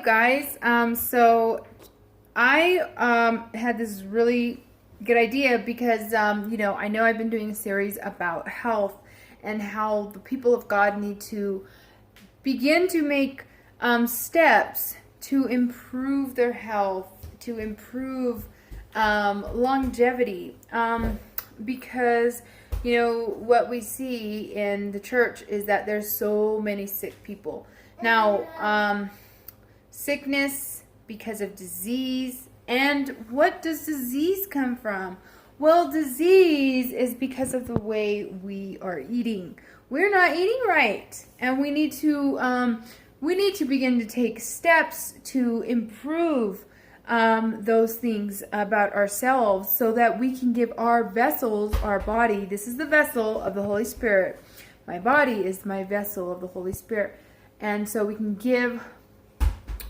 you guys? So I had this really good idea because I know I've been doing a series about health and how the people of God need to begin to make steps to improve their health, to improve longevity, because what we see in the church is that there's so many sick people. Now, sickness because of disease. And what does disease come from? Well, disease is because of the way we are eating. We're not eating right, and we need to begin to take steps to improve those things about ourselves, so that we can give our vessels, our body. This is the vessel of the Holy Spirit. My body is my vessel of the Holy Spirit. And so we can give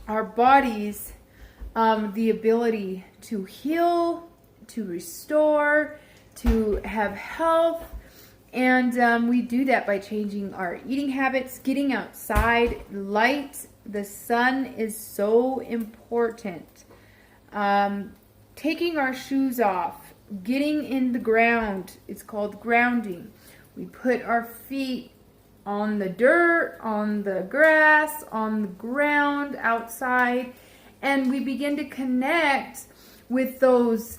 our bodies the ability to heal, to restore, to have health. And we do that by changing our eating habits, getting outside. Light, the sun is so important. Taking our shoes off, getting in the ground. It's called grounding. We put our feet on the dirt, on the grass, on the ground, outside, and we begin to connect with those,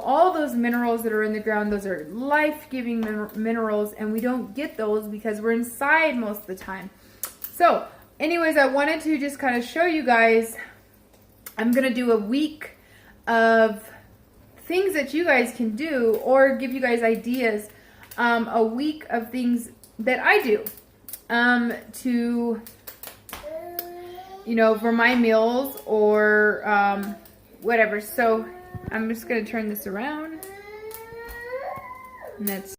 all those minerals that are in the ground. Those are life-giving minerals, and we don't get those because we're inside most of the time. So, anyways, I wanted to just kind of show you guys. I'm going to do a week of things that you guys can do, or give you guys ideas, a week of things that I do to, for my meals or whatever. So I'm just going to turn this around. And that's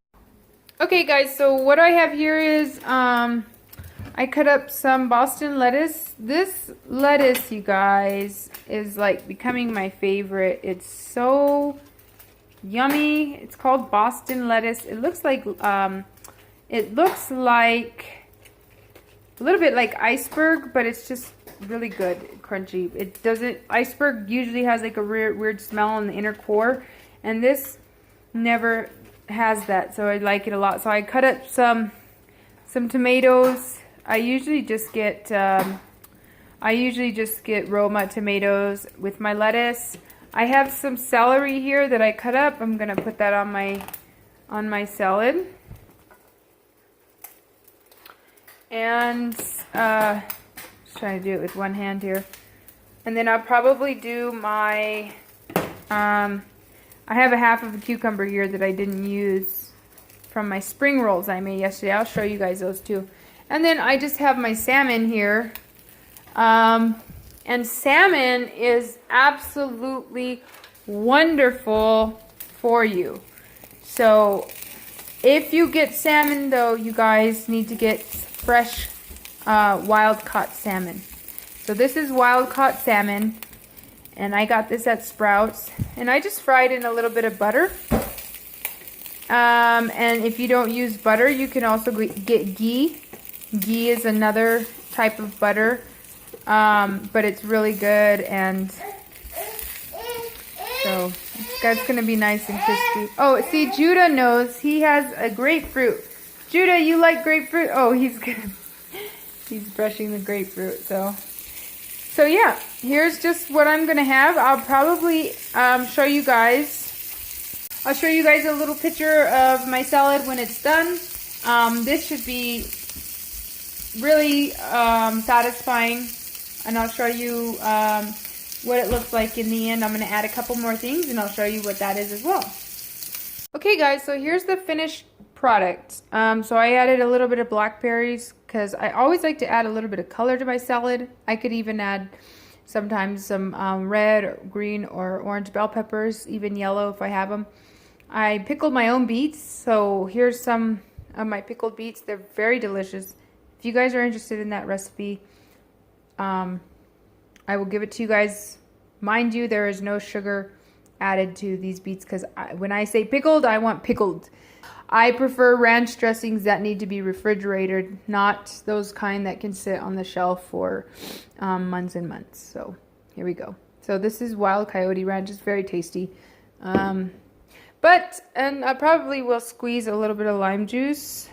okay, guys. So what I have here is I cut up some Boston lettuce. This lettuce, you guys, is like becoming my favorite. It's so yummy. It's called Boston lettuce. It looks like a little bit like iceberg, but it's just really good, crunchy. It doesn't, iceberg usually has like a weird smell in the inner core, and this never has that, so I like it a lot. So I cut up some tomatoes. I usually just get Roma tomatoes with my lettuce. I have some celery here that I cut up. I'm gonna put that on my salad. And just trying to do it with one hand here. And then I'll probably do my I have a half of a cucumber here that I didn't use from my spring rolls I made yesterday. I'll show you guys those too. And then I just have my salmon here. And salmon is absolutely wonderful for you. So if you get salmon, though, you guys need to get fresh wild-caught salmon. So this is wild-caught salmon, and I got this at Sprouts, and I just fried in a little bit of butter. And if you don't use butter, you can also get ghee. Ghee is another type of butter, but it's really good, and so that's gonna be nice and crispy. Oh, see, Judah knows. He has a grapefruit. Judah, you like grapefruit? Oh, he's brushing the grapefruit. So yeah, here's just what I'm gonna have. I'll probably show you guys. I'll show you guys a little picture of my salad when it's done. This should be really satisfying, and I'll show you what it looks like in the end. I'm gonna add a couple more things, and I'll show you what that is as well. Okay, guys, so here's the finished product. So I added a little bit of blackberries because I always like to add a little bit of color to my salad. I could even add sometimes some red or green or orange bell peppers, even yellow if I have them. I pickled my own beets, so here's some of my pickled beets. They're very delicious. If you guys are interested in that recipe, I will give it to you guys. Mind you, there is no sugar added to these beets because when I say pickled, I want pickled. I prefer ranch dressings that need to be refrigerated, not those kind that can sit on the shelf for months and months. So here we go. So this is Wild Coyote Ranch. It's very tasty. And I probably will squeeze a little bit of lime juice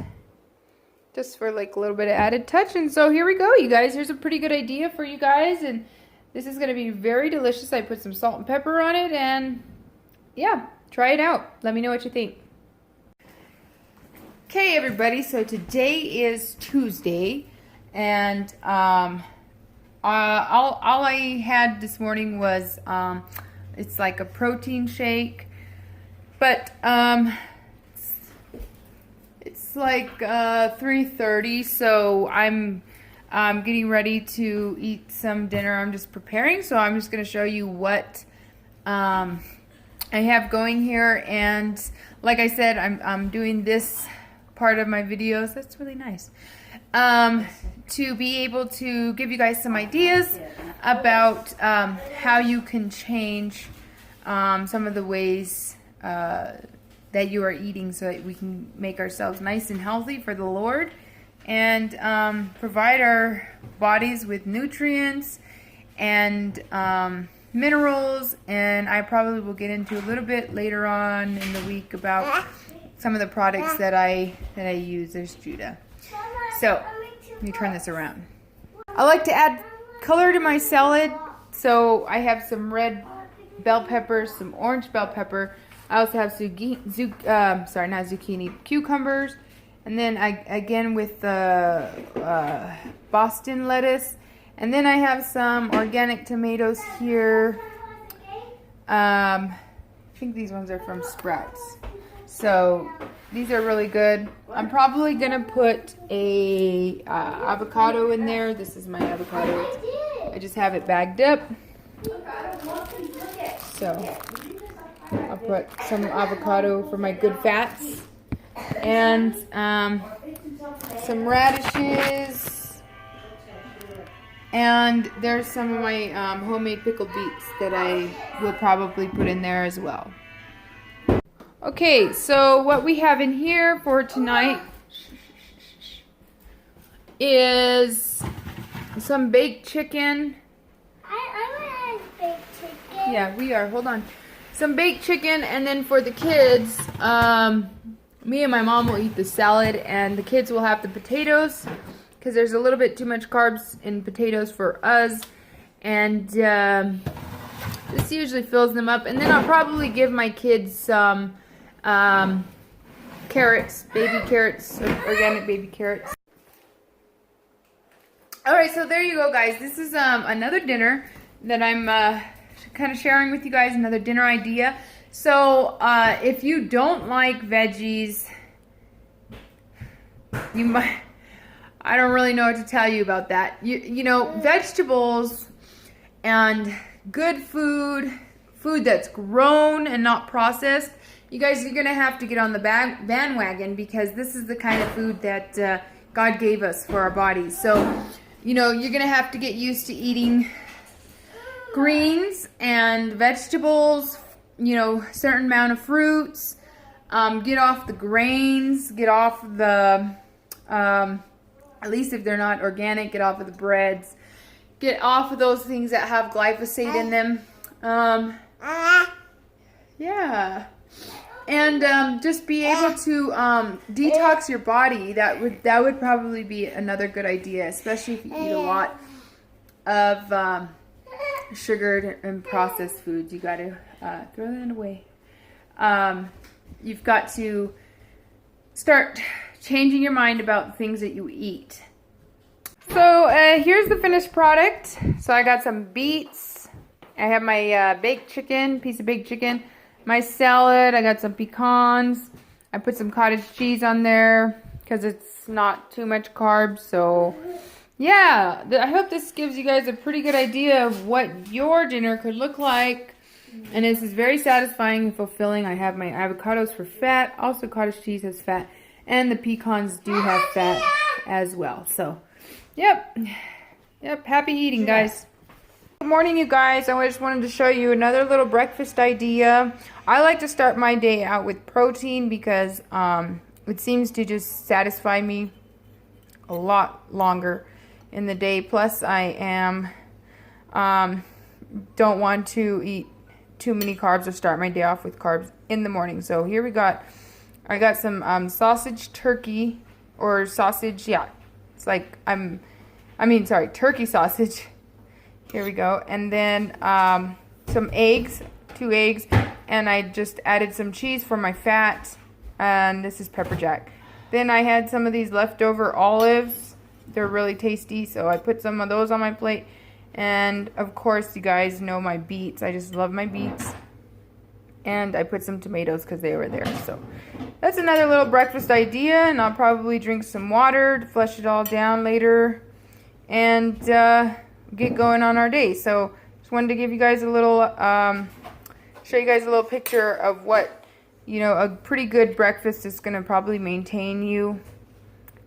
just for like a little bit of added touch. And so here we go, you guys. Here's a pretty good idea for you guys. And this is going to be very delicious. I put some salt and pepper on it. And yeah, try it out. Let me know what you think. Okay, everybody. So today is Tuesday. And all I had this morning was it's like a protein shake. But it's like 3:30, so I'm getting ready to eat some dinner. I'm just preparing, so I'm just going to show you what I have going here. And like I said, I'm doing this part of my videos. That's really nice. To be able to give you guys some ideas about how you can change some of the ways that you are eating, so that we can make ourselves nice and healthy for the Lord, and provide our bodies with nutrients and minerals. And I probably will get into a little bit later on in the week about some of the products that I use. There's Judah. So let me turn this around. I like to add color to my salad, so I have some red bell peppers, some orange bell pepper. I also have cucumbers, and then again with the Boston lettuce, and then I have some organic tomatoes here. I think these ones are from Sprouts, so these are really good. I'm probably gonna put a avocado in there. This is my avocado. I just have it bagged up, so I'll put some avocado for my good fats, and some radishes, and there's some of my homemade pickled beets that I will probably put in there as well. Okay, so what we have in here for tonight is some baked chicken. I want baked chicken. Yeah, we are. Hold on. Some baked chicken, and then for the kids, me and my mom will eat the salad, and the kids will have the potatoes, because there's a little bit too much carbs in potatoes for us, and this usually fills them up. And then I'll probably give my kids some carrots, baby carrots, organic baby carrots. Alright, so there you go, guys. This is another dinner that I'm kind of sharing with you guys, another dinner idea. So if you don't like veggies, you might, I don't really know what to tell you about that. You know, vegetables and good food that's grown and not processed, you guys, you're gonna have to get on the bandwagon, because this is the kind of food that God gave us for our bodies. So, you know, you're gonna have to get used to eating greens and vegetables, you know, certain amount of fruits, get off the grains, get off the, at least if they're not organic, get off of the breads, get off of those things that have glyphosate in them, yeah, and just be able to detox your body. That would probably be another good idea, especially if you eat a lot of sugared and processed foods. You got to throw that away. You've got to start changing your mind about the things that you eat. So here's the finished product. So I got some beets. I have my baked chicken, piece of baked chicken. My salad. I got some pecans. I put some cottage cheese on there because it's not too much carbs. So yeah, I hope this gives you guys a pretty good idea of what your dinner could look like. And this is very satisfying and fulfilling. I have my avocados for fat. Also, cottage cheese has fat. And the pecans do have fat as well. So, yep. Happy eating, guys. Good morning, you guys. I just wanted to show you another little breakfast idea. I like to start my day out with protein because it seems to just satisfy me a lot longer in the day. Plus, I am don't want to eat too many carbs or start my day off with carbs in the morning. So here I got some sausage turkey or sausage. Yeah, it's like turkey sausage. Here we go, and then some eggs, 2 eggs, and I just added some cheese for my fat. And this is pepper jack. Then I had some of these leftover olives. They're really tasty, so I put some of those on my plate. And of course, you guys know my beets. I just love my beets. And I put some tomatoes because they were there. So that's another little breakfast idea, and I'll probably drink some water to flush it all down later and get going on our day. So just wanted to give you guys a little, show you guys a little picture of what, you know, a pretty good breakfast is going to probably maintain you.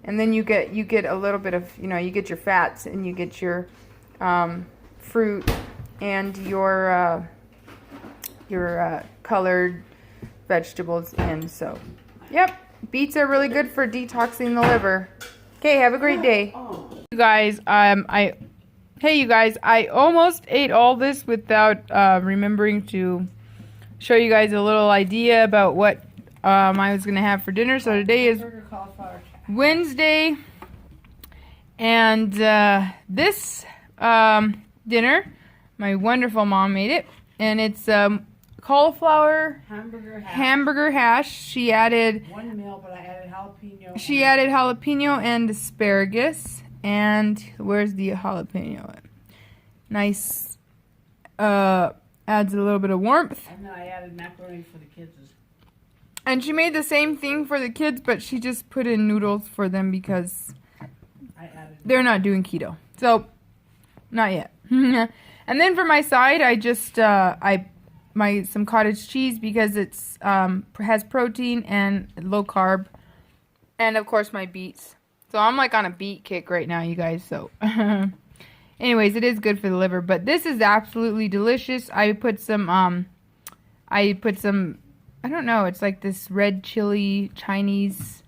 And then you get a little bit of, you know, you get your fats and you get your fruit and your colored vegetables in. So, yep, beets are really good for detoxing the liver. Okay, have a great day. You guys, you guys, I almost ate all this without remembering to show you guys a little idea about what I was going to have for dinner. So today is Wednesday, and this dinner, my wonderful mom made it, and it's cauliflower hamburger hash. She added 1 meal, but I added jalapeno. She added jalapeno and asparagus. And where's the jalapeno? Nice. Adds a little bit of warmth. And then I added macaroni for the kids. And she made the same thing for the kids, but she just put in noodles for them because they're not doing keto. So, not yet. And then for my side, I just some cottage cheese because it's has protein and low carb, and of course my beets. So I'm like on a beet kick right now, you guys. So. Anyways, it is good for the liver, but this is absolutely delicious. I put some, I don't know, it's like this red chili Chinese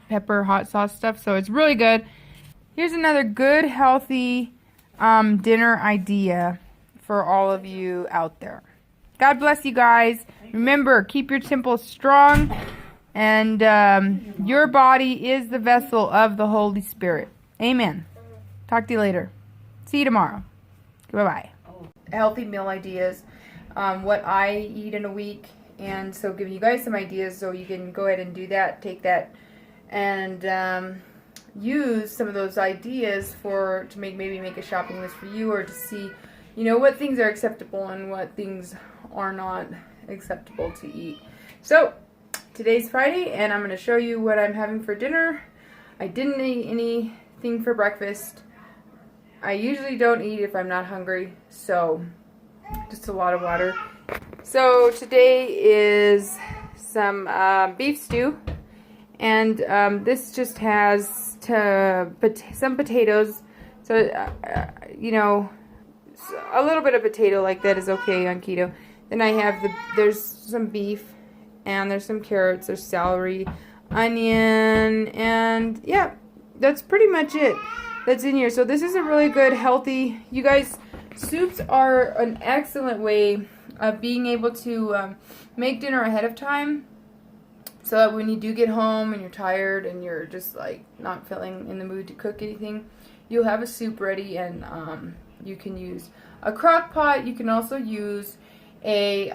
pepper hot sauce stuff, so it's really good. Here's another good, healthy dinner idea for all of you out there. God bless you guys. Remember, keep your temple strong, and your body is the vessel of the Holy Spirit. Amen. Talk to you later. See you tomorrow. Bye-bye. Healthy meal ideas, what I eat in a week, and so giving you guys some ideas so you can go ahead and do that, take that, and use some of those ideas to maybe make a shopping list for you, or to see, you know, what things are acceptable and what things are not acceptable to eat. So, today's Friday, and I'm going to show you what I'm having for dinner. I didn't eat anything for breakfast. I usually don't eat if I'm not hungry, so just a lot of water. So today is some beef stew, and this just has some potatoes. So, you know, a little bit of potato like that is okay on keto. Then I have there's some beef, and there's some carrots, there's celery, onion, and yeah, that's pretty much it. That's in here. So this is a really good, healthy, you guys, soups are an excellent way of being able to make dinner ahead of time, so that when you do get home and you're tired and you're just like not feeling in the mood to cook anything, you'll have a soup ready, and you can use a crock pot. You can also use a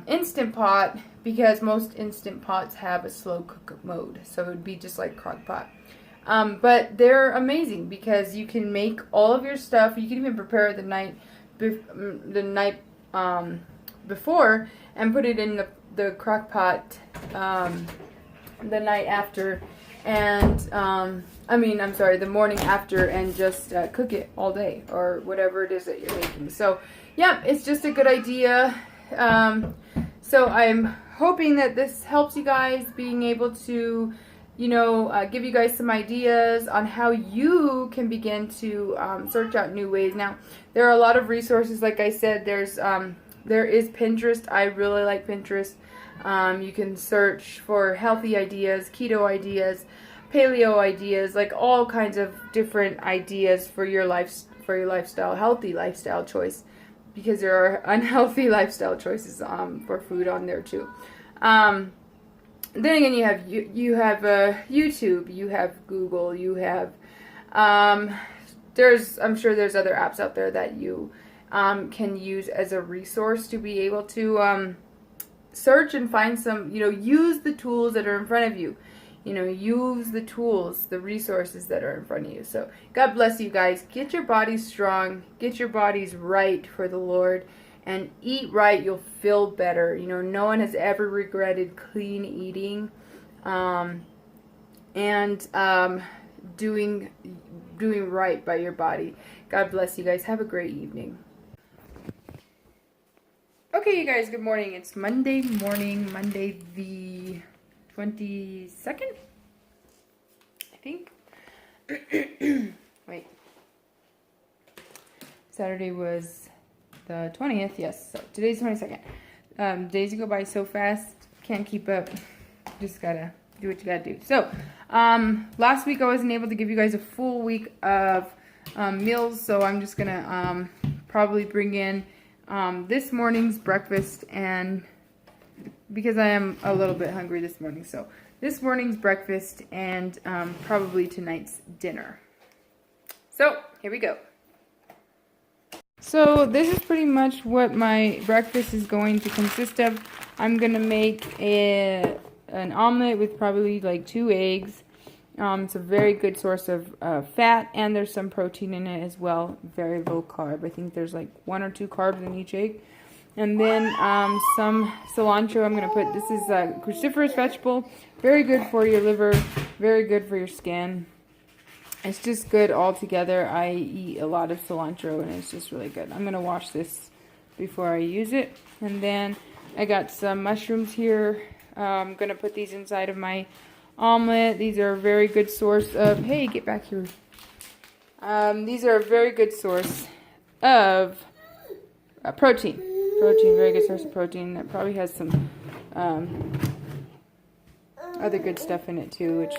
instant pot, because most instant pots have a slow cook mode, so it would be just like crock pot. But they're amazing because you can make all of your stuff. You can even prepare it the night before and put it in the crock pot the night after, and the morning after, and just cook it all day or whatever it is that you're making. So yeah, it's just a good idea. So I'm hoping that this helps you guys, being able to, you know, give you guys some ideas on how you can begin to search out new ways. Now, there are a lot of resources. Like I said, there's there is Pinterest. I really like Pinterest. You can search for healthy ideas, keto ideas, paleo ideas, like all kinds of different ideas for your lifestyle, healthy lifestyle choice, because there are unhealthy lifestyle choices for food on there too. Then again, you have YouTube, you have Google, you have I'm sure there's other apps out there that you can use as a resource to be able to search and find some, use the tools that are in front of you. Use the tools, the resources that are in front of you. So God bless you guys. Get your bodies strong. Get your bodies right for the Lord. And eat right. You'll feel better. No one has ever regretted clean eating. Doing right by your body. God bless you guys. Have a great evening. Okay, you guys, good morning. It's Monday morning, Monday the 22nd, I think. Wait. Saturday was the 20th, yes. So today's 22nd. Days go by so fast, can't keep up. Just gotta do what you gotta do. So, last week I wasn't able to give you guys a full week of meals, so I'm just gonna probably bring in this morning's breakfast, and because I am a little bit hungry this morning, so this morning's breakfast and probably tonight's dinner. So here we go. So this is pretty much what my breakfast is going to consist of. I'm gonna make an omelet with probably like 2 eggs. It's a very good source of fat, and there's some protein in it as well. Very low carb. I think there's like 1 or 2 carbs in each egg. And then some cilantro. I'm going to put, this is a cruciferous vegetable. Very good for your liver. Very good for your skin. It's just good all together. I eat a lot of cilantro, and it's just really good. I'm going to wash this before I use it. And then I got some mushrooms here. I'm going to put these inside of my omelet. These are a very good source of, hey, get back here. These are a very good source of protein. Very good source of protein. That probably has some other good stuff in it too, which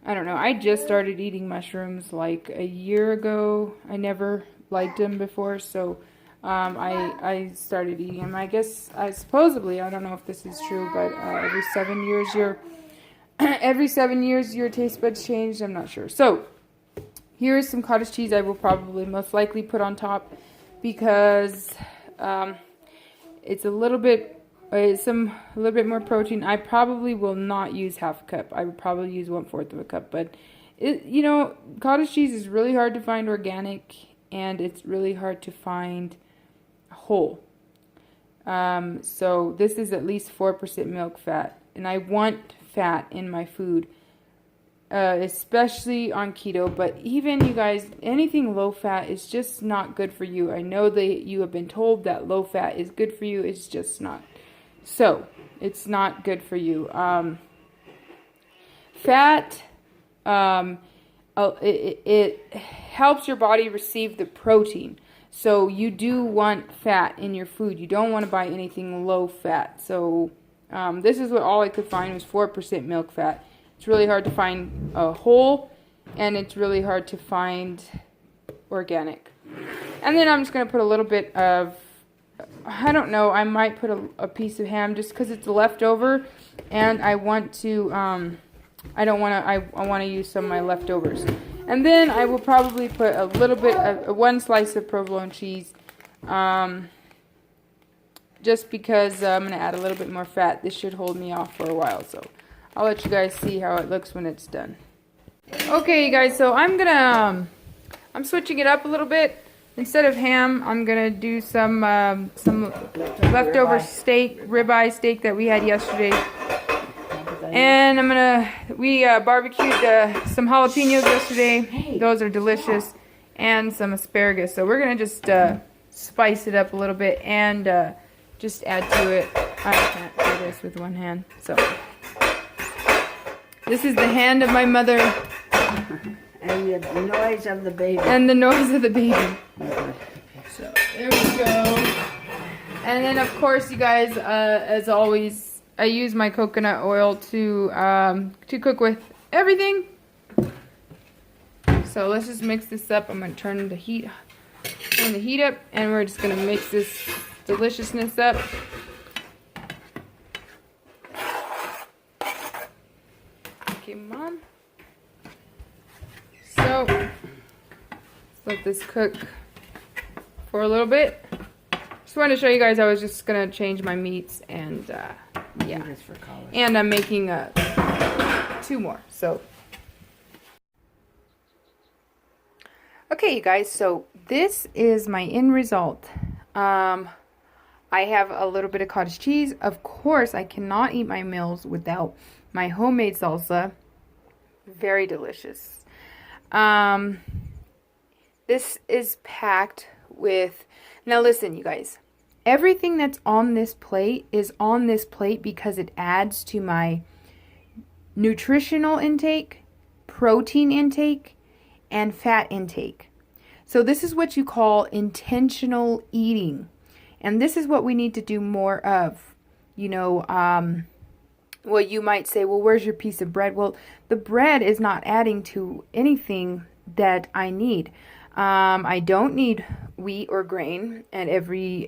I don't know. I just started eating mushrooms like a year ago. I never liked them before, so I started eating them. I guess, supposedly, I don't know if this is true, but every 7 years your taste buds change. I'm not sure. So here is some cottage cheese I will probably most likely put on top, because it's a little bit more protein. I probably will not use half a cup. I would probably use 1/4 of a cup. But cottage cheese is really hard to find organic, and it's really hard to find whole. So this is at least 4% milk fat, and I want fat in my food, especially on keto. But even, you guys, anything low fat is just not good for you. I know that you have been told that low fat is good for you. It's just not. So it's not good for you. Fat, it helps your body receive the protein. So you do want fat in your food. You don't want to buy anything low fat. So this is what all I could find was 4% milk fat. It's really hard to find whole, and it's really hard to find organic. And then I'm just going to put a little bit of, I don't know, I might put a piece of ham just because it's leftover, and I want to, I want to use some of my leftovers. And then I will probably put a little bit of 1 slice of provolone cheese, just because I'm going to add a little bit more fat. This should hold me off for a while, so I'll let you guys see how it looks when it's done. Okay, you guys, so I'm switching it up a little bit. Instead of ham, I'm gonna do some leftover ribeye steak that we had yesterday. And we barbecued some jalapenos yesterday. Those are delicious. And some asparagus. So we're gonna just spice it up a little bit and just add to it. I can't do this with one hand. So this is the hand of my mother. And the noise of the baby. And the noise of the baby. So there we go. And then of course, you guys, as always, I use my coconut oil to cook with everything. So let's just mix this up. I'm gonna turn the heat up, and we're just gonna mix this deliciousness up. Okay, Mom. So let's let this cook for a little bit. Just wanted to show you guys I was just gonna change my meats, and yeah, and I'm making 2 more. So okay, you guys, so this is my end result. I have a little bit of cottage cheese. Of course, I cannot eat my meals without my homemade salsa. Very delicious. This is packed with, now listen, you guys, everything that's on this plate is on this plate because it adds to my nutritional intake, protein intake, and fat intake. So this is what you call intentional eating. And this is what we need to do more of. You know, well, you might say, well, where's your piece of bread? Well, the bread is not adding to anything that I need. I don't need wheat or grain at every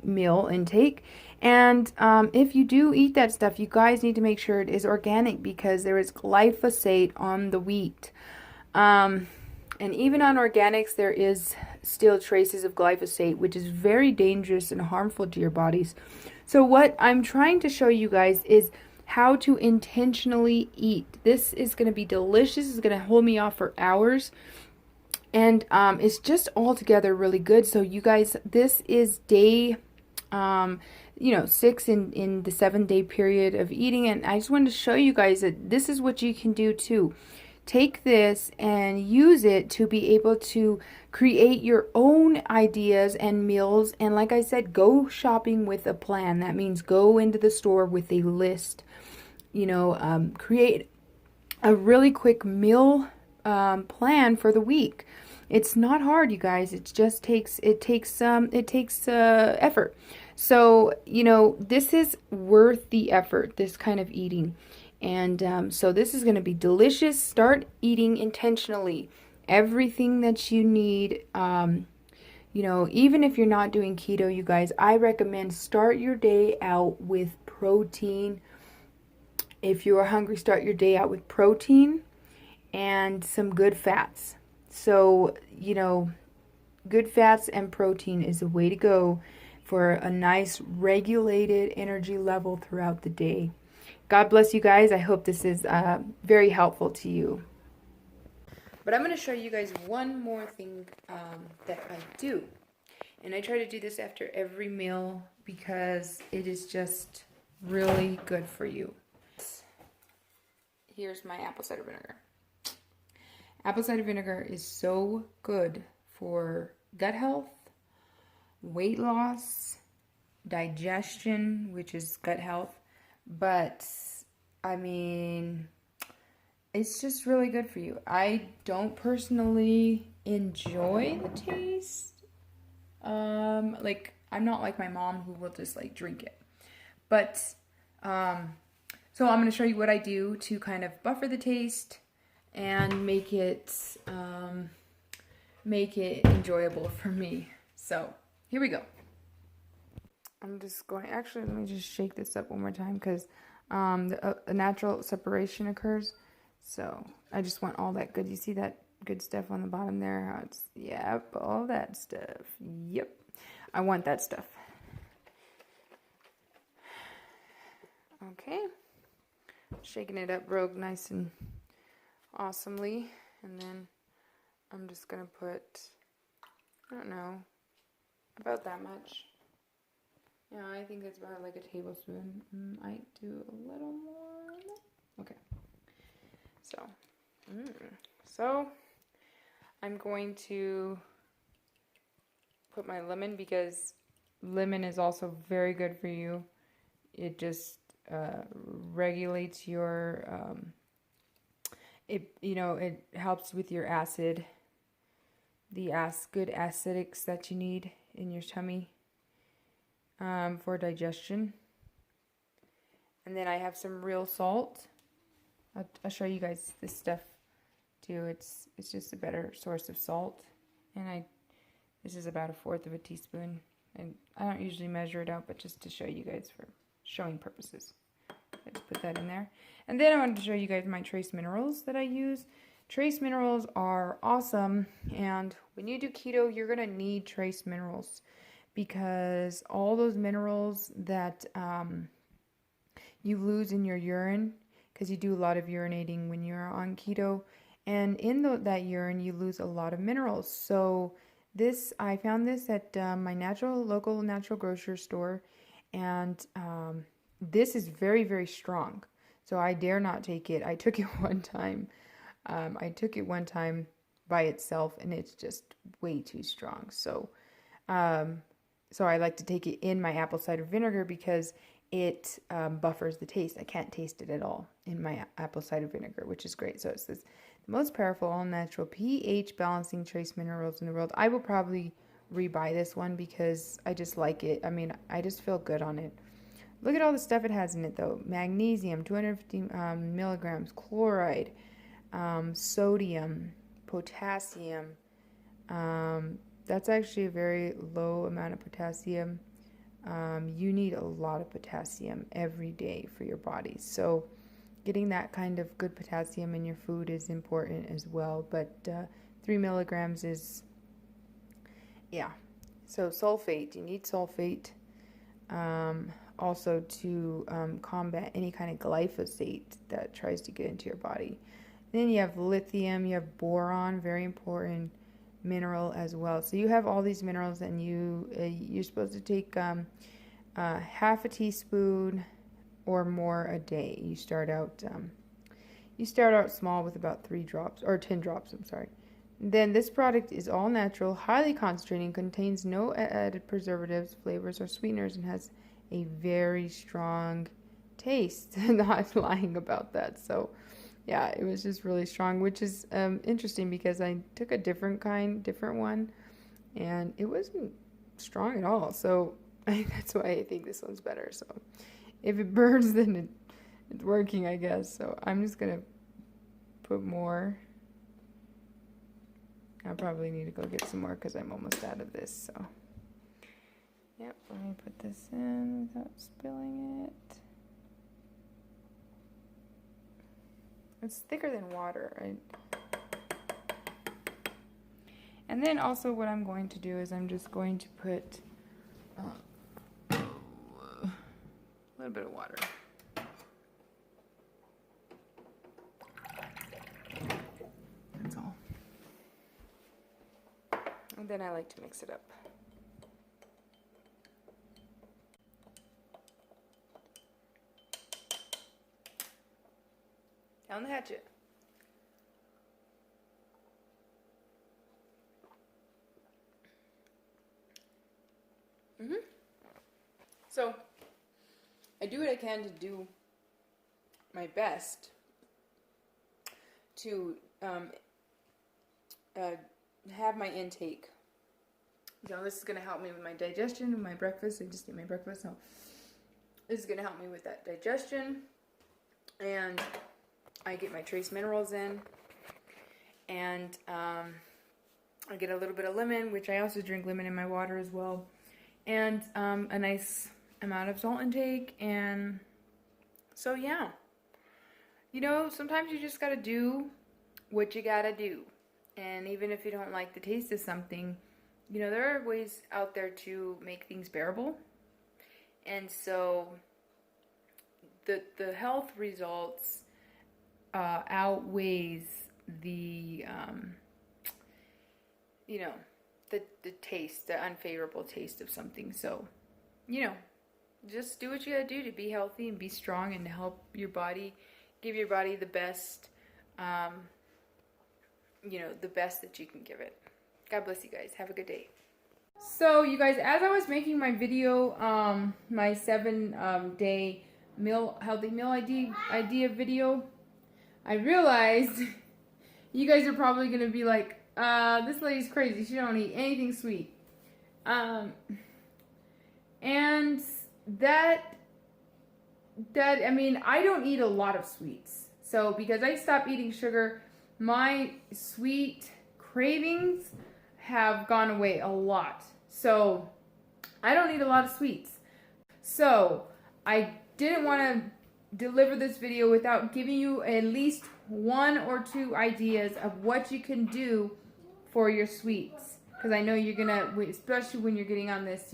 meal intake. And if you do eat that stuff, you guys need to make sure it is organic because there is glyphosate on the wheat. And even on organics, there is still traces of glyphosate, which is very dangerous and harmful to your bodies. So what I'm trying to show you guys is how to intentionally eat. This is going to be delicious. It's going to hold me off for hours. And it's just altogether really good. So you guys, this is day, 6 in the 7-day period of eating. And I just wanted to show you guys that this is what you can do too. Take this and use it to be able to create your own ideas and meals. And like I said, go shopping with a plan. That means go into the store with a list. Create a really quick meal plan for the week. It's not hard, you guys. It just takes effort. So, this is worth the effort, this kind of eating. And so this is going to be delicious. Start eating intentionally. Everything that you need, even if you're not doing keto, you guys, I recommend start your day out with protein. If you are hungry, start your day out with protein and some good fats. So, good fats and protein is the way to go for a nice regulated energy level throughout the day. God bless you guys. I hope this is very helpful to you. But I'm going to show you guys one more thing that I do. And I try to do this after every meal because it is just really good for you. Here's my apple cider vinegar. Apple cider vinegar is so good for gut health, weight loss, digestion, which is gut health. But, I mean, it's just really good for you. I don't personally enjoy the taste. I'm not like my mom who will just, drink it. But, so I'm going to show you what I do to kind of buffer the taste and make it enjoyable for me. So, here we go. I'm just going, actually, let me just shake this up one more time because a natural separation occurs. So I just want all that good, you see that good stuff on the bottom there? How it's, yep, all that stuff. Yep, I want that stuff. Okay, shaking it up real nice and awesomely. And then I'm just going to put, I don't know, about that much. Yeah, I think it's about like a tablespoon. Might do a little more. Okay. So I'm going to put my lemon because lemon is also very good for you. It just regulates your it helps with your acid, the good acidics that you need in your tummy. for digestion. And then I have some real salt. I'll show you guys this stuff too. It's just a better source of salt. And this is about 1/4 of a teaspoon. And I don't usually measure it out, but just to show you guys for showing purposes. Let's put that in there. And then I wanted to show you guys my trace minerals that I use. Trace minerals are awesome. And when you do keto, you're going to need trace minerals, because all those minerals that you lose in your urine, because you do a lot of urinating when you're on keto, and in that urine you lose a lot of minerals. So I found this at my local natural grocery store, and this is very, very strong. So I dare not take it. I took it one time. By itself, and it's just way too strong. So I like to take it in my apple cider vinegar because it buffers the taste. I can't taste it at all in my apple cider vinegar, which is great. So it's the most powerful all-natural pH balancing trace minerals in the world. I will probably rebuy this one because I just like it. I mean, I just feel good on it. Look at all the stuff it has in it, though. Magnesium, 250 milligrams, chloride, sodium, potassium. That's actually a very low amount of potassium. You need a lot of potassium every day for your body. So getting that kind of good potassium in your food is important as well. But 3 milligrams is, yeah. So sulfate, you need sulfate also to combat any kind of glyphosate that tries to get into your body. Then you have lithium, you have boron, very important mineral as well. So you have all these minerals, and you're supposed to take half a teaspoon or more a day. You start out small with about 3 drops or 10 drops. I'm sorry. Then this product is all natural, highly concentrated, contains no added preservatives, flavors, or sweeteners, and has a very strong taste. Not lying about that. So yeah, it was just really strong, which is interesting because I took a different one, and it wasn't strong at all. So that's why I think this one's better. So if it burns, then it's working, I guess. So I'm just going to put more. I probably need to go get some more because I'm almost out of this. So yep, let me put this in without spilling it. It's thicker than water, right? And then also what I'm going to do is I'm just going to put a little bit of water. That's all. And then I like to mix it up. Down the hatchet. So, I do what I can to do my best to have my intake. So this is going to help me with my digestion and my breakfast. I just ate my breakfast, so this is going to help me with that digestion. And I get my trace minerals in, and I get a little bit of lemon, which I also drink lemon in my water as well, and a nice amount of salt intake. And so yeah, you know, sometimes you just gotta do what you gotta do, and even if you don't like the taste of something, you know, there are ways out there to make things bearable. And so the health results outweighs the you know, the taste, the unfavorable taste of something. So, you know, just do what you gotta do to be healthy and be strong and to help your body, give your body the best, you know, the best that you can give it. God bless you guys. Have a good day. So you guys, as I was making my video, my 7-day healthy meal idea video, I realized you guys are probably going to be like, this lady's crazy. She don't eat anything sweet. And And that, I mean, I don't eat a lot of sweets. So because I stopped eating sugar, my sweet cravings have gone away a lot. So I don't eat a lot of sweets. So I didn't want to deliver this video without giving you at least 1 or 2 ideas of what you can do for your sweets. Because I know you're gonna, especially when you're getting on this,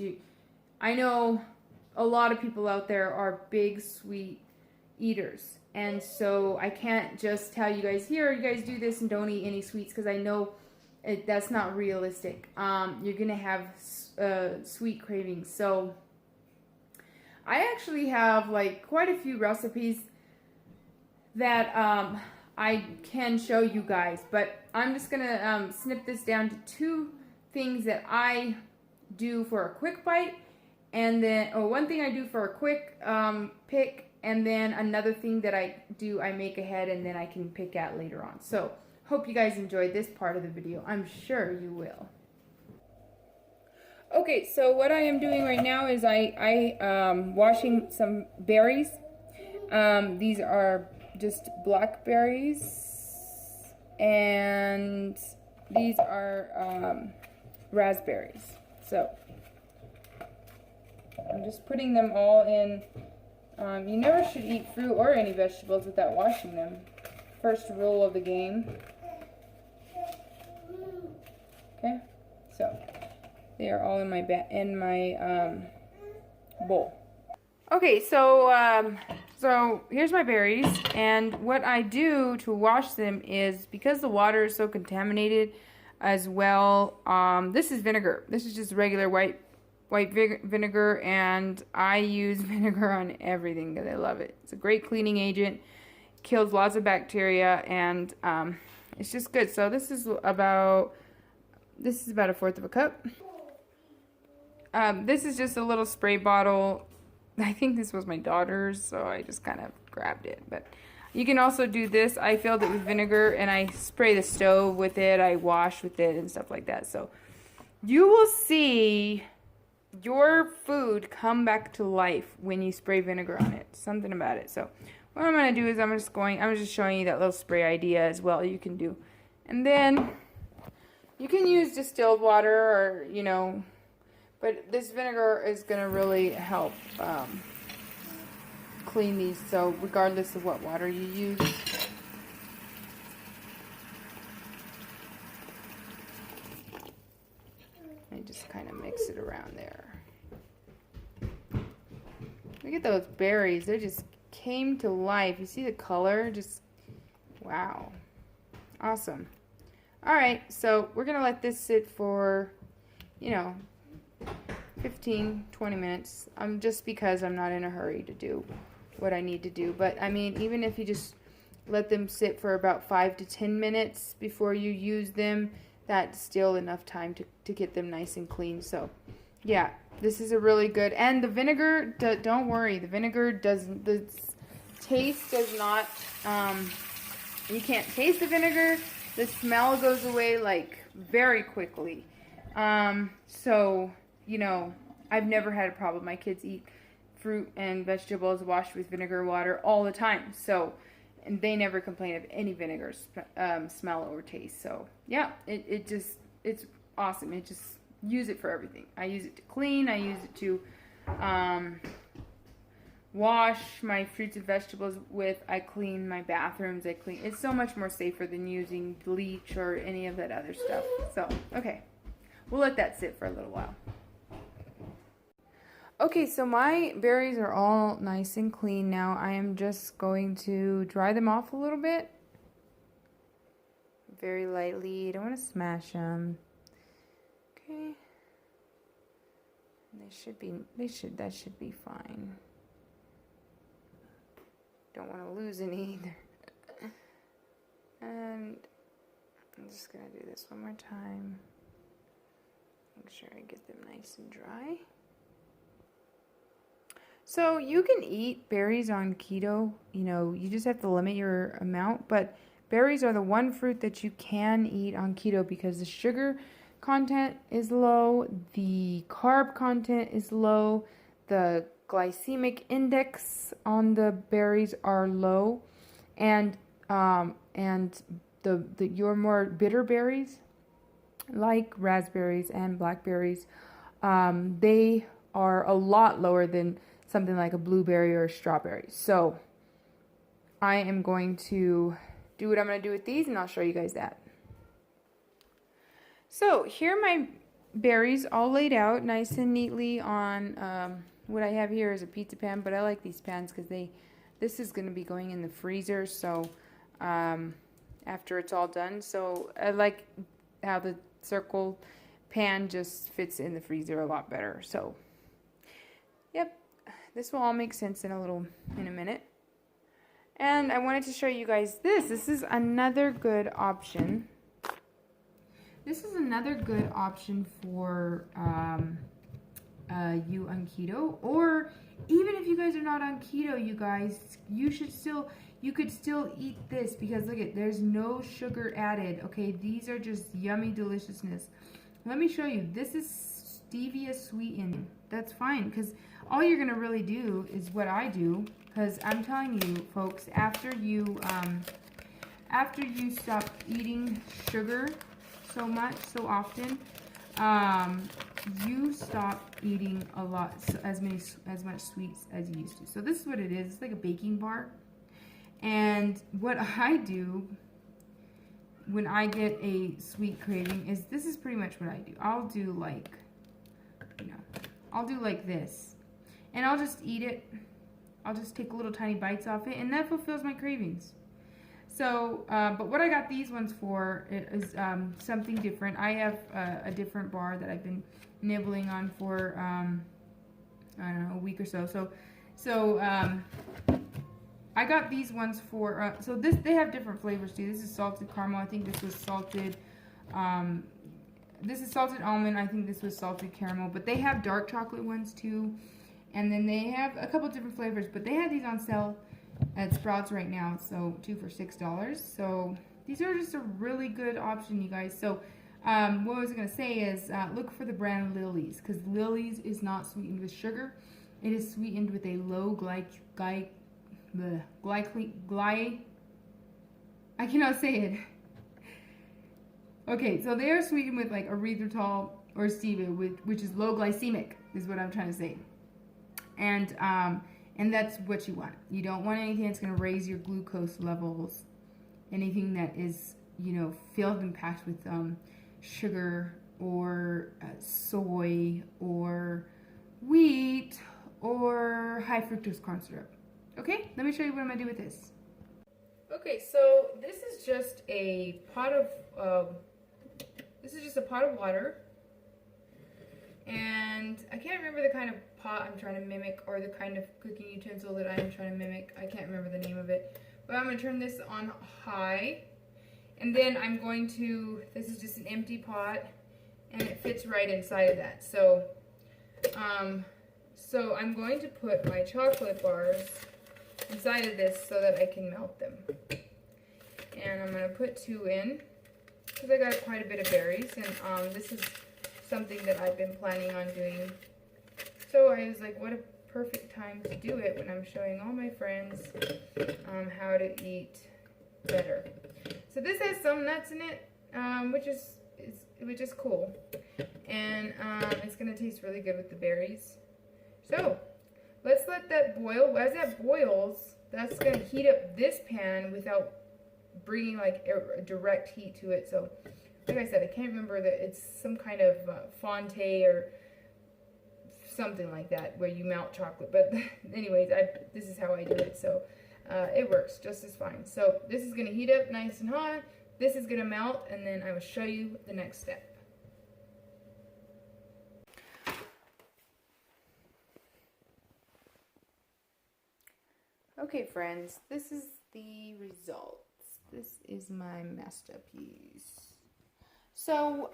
I know a lot of people out there are big sweet eaters. And so I can't just tell you guys, here, you guys do this and don't eat any sweets, because I know that's not realistic. You're gonna have sweet cravings. So I actually have like quite a few recipes that I can show you guys, but I'm just gonna snip this down to 2 things that I do for a quick bite, and then one thing I do for a quick pick, and then another thing that I do, I make ahead and then I can pick at later on. So hope you guys enjoyed this part of the video. I'm sure you will. Okay, so what I am doing right now is I washing some berries. These are just blackberries, and these are raspberries. So I'm just putting them all in. You never should eat fruit or any vegetables without washing them. First rule of the game. Okay, so they are all in my bowl. Okay, so here's my berries, and what I do to wash them is, because the water is so contaminated as well. This is vinegar. This is just regular white vinegar, and I use vinegar on everything because I love it. It's a great cleaning agent, kills lots of bacteria, and it's just good. So this is about 1/4 of a cup. This is just a little spray bottle. I think this was my daughter's, so I just kind of grabbed it. But you can also do this. I filled it with vinegar, and I spray the stove with it. I wash with it and stuff like that. So you will see your food come back to life when you spray vinegar on it. Something about it. So what I'm going to do is I'm just showing you that little spray idea as well you can do. And then you can use distilled water, or, you know, but this vinegar is going to really help clean these, so regardless of what water you use. I just kind of mix it around there. Look at those berries. They just came to life. You see the color? Just, wow. Awesome. Alright, so we're going to let this sit for, you know, 15-20 minutes. Just because I'm not in a hurry to do what I need to do. But I mean, even if you just let them sit for about 5 to 10 minutes before you use them, that's still enough time to get them nice and clean. So yeah, this is a really good, and the vinegar, don't worry, the vinegar doesn't, the taste does not, you can't taste the vinegar. The smell goes away like very quickly. So, you know, I've never had a problem. My kids eat fruit and vegetables washed with vinegar water all the time. So, and they never complain of any vinegar smell or taste. So, yeah, it's awesome. It just, use it for everything. I use it to clean. I use it to wash my fruits and vegetables with. I clean my bathrooms. It's so much more safer than using bleach or any of that other stuff. So, okay. We'll let that sit for a little while. Okay, so my berries are all nice and clean now. I am just going to dry them off a little bit. Very lightly. I don't want to smash them. Okay. That should be fine. Don't want to lose any either. And I'm just going to do this one more time. Make sure I get them nice and dry. So you can eat berries on keto, you know, you just have to limit your amount, but berries are the one fruit that you can eat on keto because the sugar content is low, the carb content is low, the glycemic index on the berries are low, and your more bitter berries, like raspberries and blackberries, they are a lot lower than something like a blueberry or a strawberry. So I am going to do what I'm going to do with these, and I'll show you guys that. So here are my berries all laid out nice and neatly on what I have here is a pizza pan, but I like these pans because this is going to be going in the freezer, so after it's all done. So I like how the circle pan just fits in the freezer a lot better. So yep, this will all make sense in a minute. And I wanted to show you guys this. This is another good option. This is another good option for you on keto, or even if you guys are not on keto, you guys, you could still eat this, because look at, there's no sugar added. Okay, these are just yummy deliciousness. Let me show you. This is stevia sweetened. That's fine, because all you're gonna really do is what I do, because I'm telling you folks, after you stop eating sugar so often, you stop eating as much sweets as you used to. So this is what it is. It's like a baking bar. And what I do when I get a sweet craving is, this is pretty much what I do. I'll do like, I'll do like this, and I'll just eat it. I'll just take little tiny bites off it, and that fulfills my cravings. So, but what I got these ones for is something different. I have a different bar that I've been nibbling on for, I don't know, a week or so. So I got these ones for, they have different flavors too. This is salted caramel. I think this was salted, this is salted almond. I think this was salted caramel. But they have dark chocolate ones too. And then they have a couple different flavors. But they have these on sale at Sprouts right now. So 2 for $6. So these are just a really good option, you guys. So what I was going to say is look for the brand Lily's. Because Lily's is not sweetened with sugar. It is sweetened with a low I cannot say it. Okay, so they are sweetened with like erythritol or stevia, which is low glycemic, is what I'm trying to say. And that's what you want. You don't want anything that's going to raise your glucose levels. Anything that is, filled and packed with sugar or soy or wheat or high fructose corn syrup. Okay, let me show you what I'm going to do with this. Okay, so this is just a pot of water, and I can't remember the kind of pot I'm trying to mimic, or the kind of cooking utensil that I'm trying to mimic. I can't remember the name of it, but I'm going to turn this on high, and then I'm going to, this is just an empty pot, and it fits right inside of that. So I'm going to put my chocolate bars inside of this so that I can melt them. And I'm going to put 2 in, because I got quite a bit of berries, and this is something that I've been planning on doing. So I was like, what a perfect time to do it when I'm showing all my friends how to eat better. So this has some nuts in it, which is cool, and it's going to taste really good with the berries. So let's let that boil. As that boils, that's going to heat up this pan without bringing like a direct heat to it. So like I said, I can't remember that it's some kind of fonte or something like that where you melt chocolate. But anyways, this is how I do it. So it works just as fine. So this is going to heat up nice and hot. This is going to melt, and then I will show you the next step. Okay, friends, this is the results. This is my masterpiece. So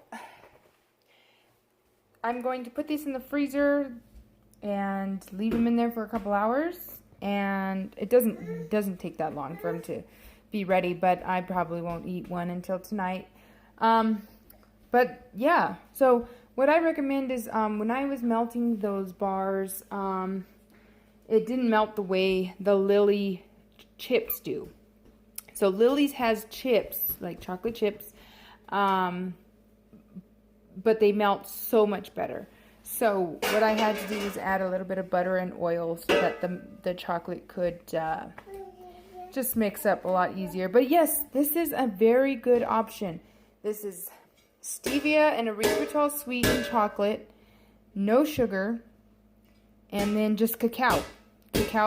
I'm going to put these in the freezer and leave them in there for a couple hours. And it doesn't take that long for them to be ready, but I probably won't eat one until tonight. But yeah, so what I recommend is when I was melting those bars, it didn't melt the way the Lily chips do. So Lily's has chips, like chocolate chips, but they melt so much better. So what I had to do was add a little bit of butter and oil so that the chocolate could just mix up a lot easier. But yes, this is a very good option. This is stevia and erythritol sweetened chocolate, no sugar, and then just cacao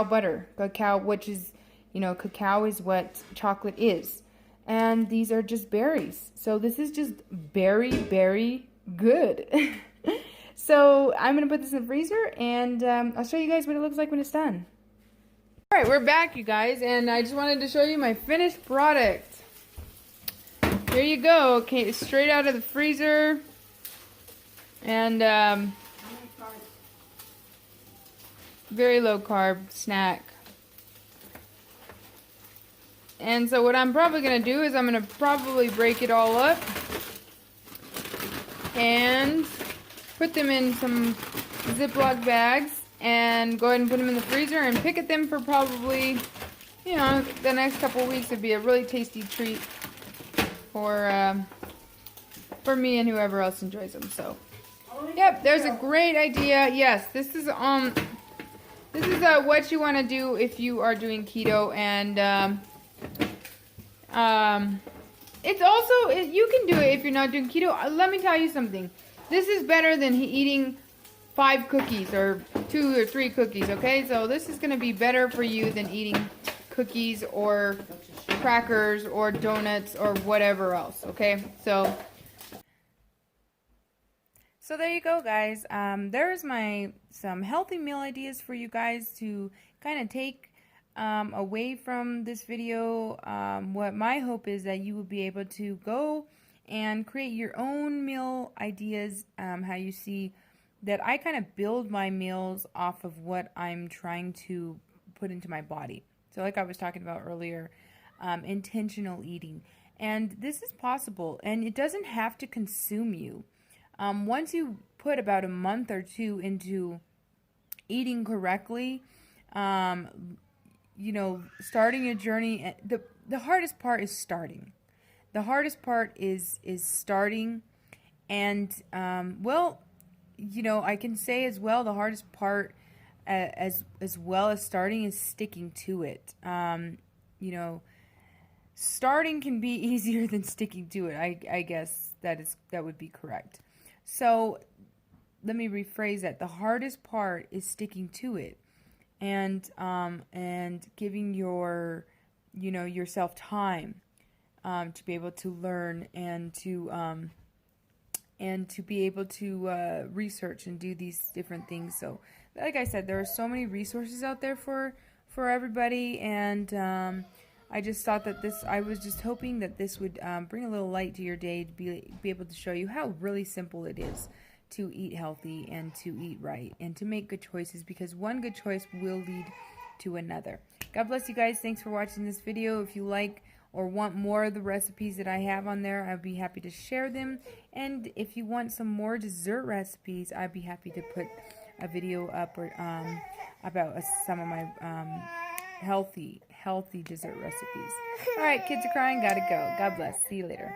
butter. Cacao, which is, cacao is what chocolate is. And these are just berries. So this is just very, very good. So I'm going to put this in the freezer, and I'll show you guys what it looks like when it's done. Alright, we're back, you guys, and I just wanted to show you my finished product. Here you go. Okay, straight out of the freezer. And very low carb snack. And so what I'm probably going to do is I'm going to probably break it all up and put them in some Ziploc bags and go ahead and put them in the freezer and pick at them for probably, the next couple of weeks. It'd be a really tasty treat for me and whoever else enjoys them. So, yep, there's a great idea. Yes, this is what you want to do if you are doing keto, and it's also, you can do it if you're not doing keto. Let me tell you something. This is better than eating 5 cookies or 2 or 3 cookies, okay? So this is going to be better for you than eating cookies or crackers or donuts or whatever else, okay? So there you go, guys. There's some healthy meal ideas for you guys to kind of take away from this video. What my hope is that you will be able to go and create your own meal ideas, how you see that I kind of build my meals off of what I'm trying to put into my body. So like I was talking about earlier, intentional eating. And this is possible, and it doesn't have to consume you. Once you put about a month or 2 into eating correctly, starting a journey, the hardest part is starting. The hardest part is starting, and I can say as well, the hardest part as well as starting is sticking to it. Starting can be easier than sticking to it. I guess that would be correct. So let me rephrase that. The hardest part is sticking to it, and giving yourself time to be able to learn and to be able to research and do these different things. So, like I said, there are so many resources out there for everybody, and I just thought that I was just hoping that this would bring a little light to your day, to be able to show you how really simple it is to eat healthy and to eat right and to make good choices, because one good choice will lead to another. God bless you guys. Thanks for watching this video. If you like or want more of the recipes that I have on there, I'd be happy to share them. And if you want some more dessert recipes, I'd be happy to put a video up about some of my healthy dessert recipes. All right, kids are crying. Gotta go. God bless. See you later.